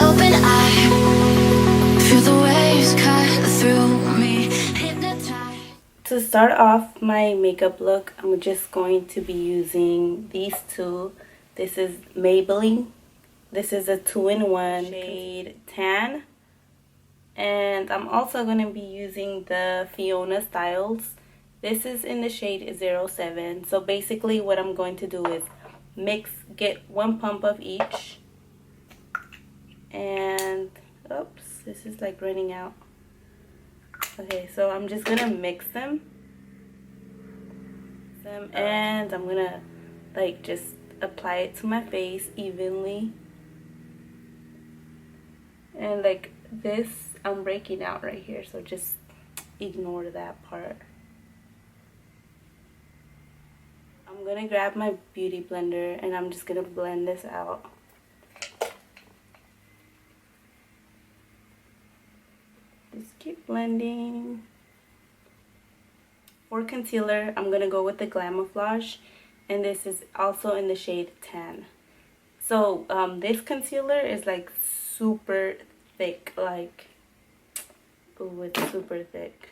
open eye, feel the waves cut through me, hypnotized. To start off my makeup look, I'm just going to be using these two. This is Maybelline. This is a 2-in-1 shade tan. And I'm also going to be using the FEIONA STILES. This is in the shade 07. So basically what I'm going to do is get one pump of each. And, oops, this is like running out. Okay, so I'm just going to mix them. And I'm going to like just apply it to my face evenly. And like this, I'm breaking out right here, so just ignore that part. I'm gonna grab my beauty blender and I'm just gonna blend this out. Just keep blending. For concealer, I'm gonna go with the Glam, and this is also in the shade tan. So this concealer is like super thick, like, ooh, it's super thick.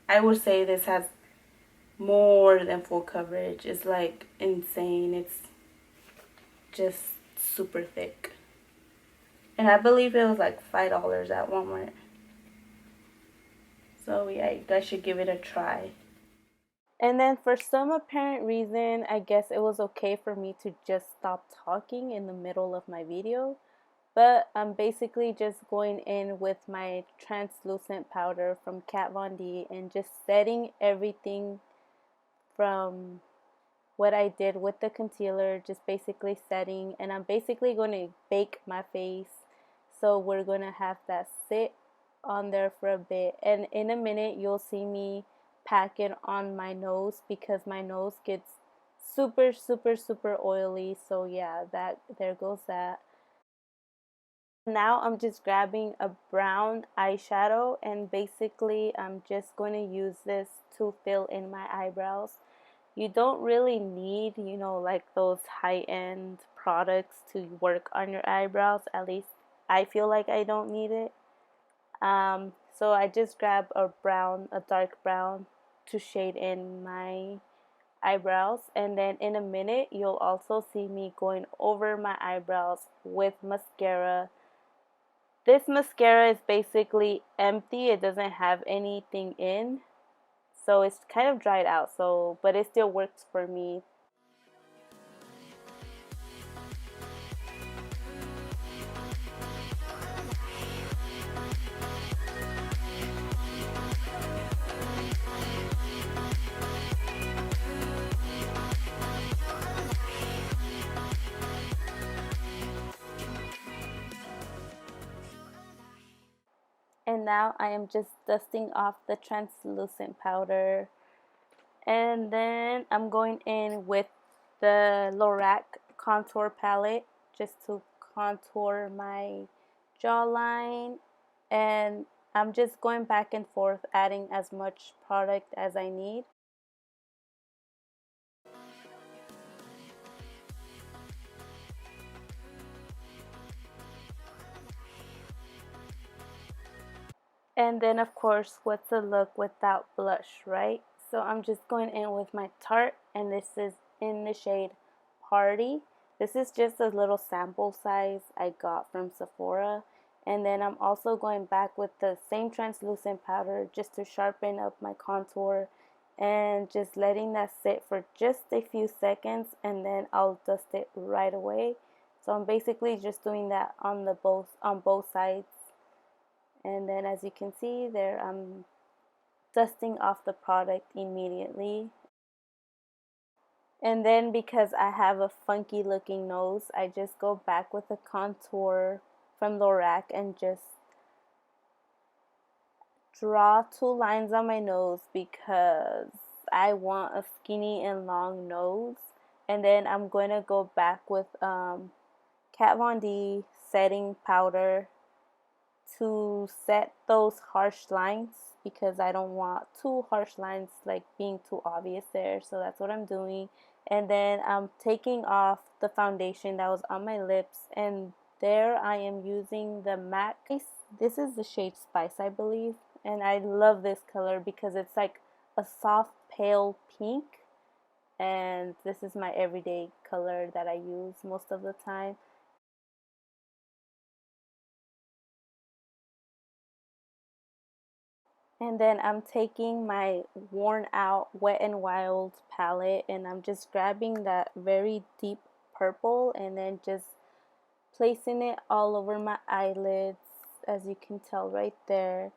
I would say this has more than full coverage. It's like insane. It's just super thick. And I believe it was like $5 at Walmart. So yeah, you guys should give it a try. And then for some apparent reason, I guess it was okay for me to just stop talking in the middle of my video. But I'm basically just going in with my translucent powder from Kat Von D and just setting everything from what I did with the concealer, just basically setting. And I'm basically going to bake my face. So we're going to have that sit on there for a bit. And in a minute, you'll see me pack it on my nose because my nose gets super, super, super oily. So yeah, there goes that. Now I'm just grabbing a brown eyeshadow and basically I'm just going to use this to fill in my eyebrows. You don't really need, you know, like those high-end products to work on your eyebrows. At least I feel like I don't need it. So I just grab a dark brown to shade in my eyebrows, and then in a minute you'll also see me going over my eyebrows with mascara. This mascara is basically empty. It doesn't have anything in, so it's kind of dried out, but it still works for me. And now I am just dusting off the translucent powder. And then I'm going in with the LORAC contour palette just to contour my jawline. And I'm just going back and forth adding as much product as I need. And then of course, what's a look without blush, right? So I'm just going in with my Tarte, and this is in the shade Party. This is just a little sample size I got from Sephora. And then I'm also going back with the same translucent powder just to sharpen up my contour and just letting that sit for just a few seconds, and then I'll dust it right away. So I'm basically just doing that on both sides. And then as you can see there, I'm dusting off the product immediately. And then because I have a funky looking nose, I just go back with a contour from LORAC and just draw 2 lines on my nose because I want a skinny and long nose. And then I'm going to go back with Kat Von D setting powder to set those harsh lines because I don't want too harsh lines like being too obvious there. So that's what I'm doing. And then I'm taking off the foundation that was on my lips and there I am using the MAC. This is the shade Spice, I believe, and I love this color because it's like a soft pale pink, and this is my everyday color that I use most of the time. And then I'm taking my worn out Wet n Wild palette and I'm just grabbing that very deep purple and then just placing it all over my eyelids, as you can tell right there.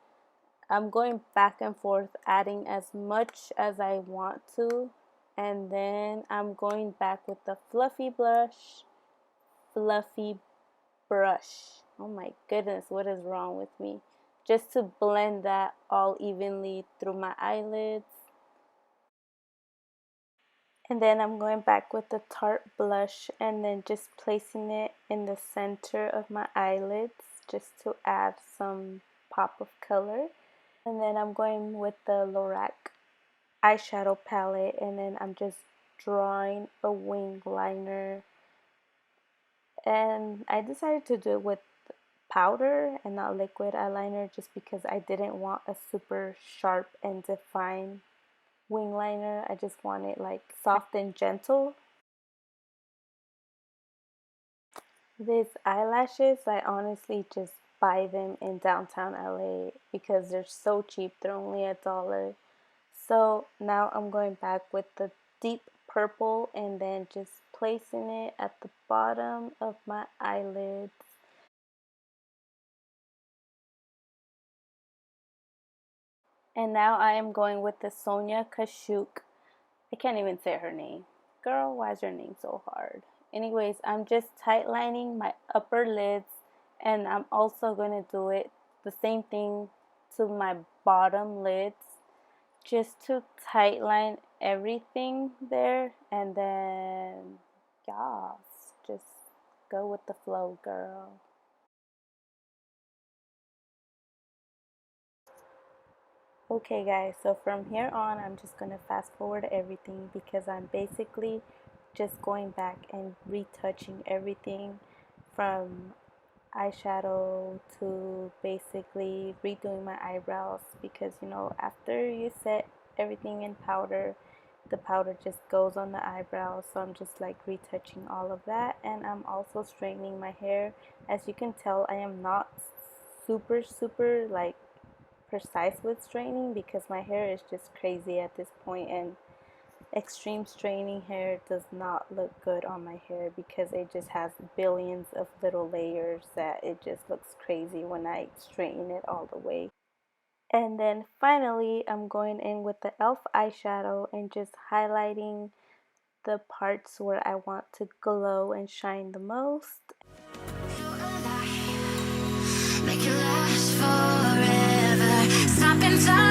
I'm going back and forth, adding as much as I want to, and then I'm going back with the fluffy brush. Oh my goodness, what is wrong with me? Just to blend that all evenly through my eyelids. And then I'm going back with the Tarte blush and then just placing it in the center of my eyelids just to add some pop of color. And then I'm going with the LORAC eyeshadow palette and then I'm just drawing a wing liner. And I decided to do it with powder and not liquid eyeliner just because I didn't want a super sharp and defined wing liner. I just want it like soft and gentle. These eyelashes, I honestly just buy them in downtown LA because they're so cheap. They're only $1. So now I'm going back with the deep purple and then just placing it at the bottom of my eyelids. And now I am going with the Sonia KASHUK. I can't even say her name. Girl, why is your name so hard? Anyways, I'm just tightlining my upper lids and I'm also going to do it the same thing to my bottom lids just to tightline everything there and then yes, just go with the flow, girl. Okay guys, so from here on I'm just going to fast forward everything because I'm basically just going back and retouching everything from eyeshadow to basically redoing my eyebrows because you know after you set everything in powder, the powder just goes on the eyebrows, so I'm just like retouching all of that. And I'm also straightening my hair. As you can tell, I am not super like precise with straightening because my hair is just crazy at this point, and extreme straightening hair does not look good on my hair because it just has billions of little layers that it just looks crazy when I straighten it all the way. And then finally I'm going in with the e.l.f. eyeshadow and just highlighting the parts where I want to glow and shine the most. Make it last forever. Stop in time.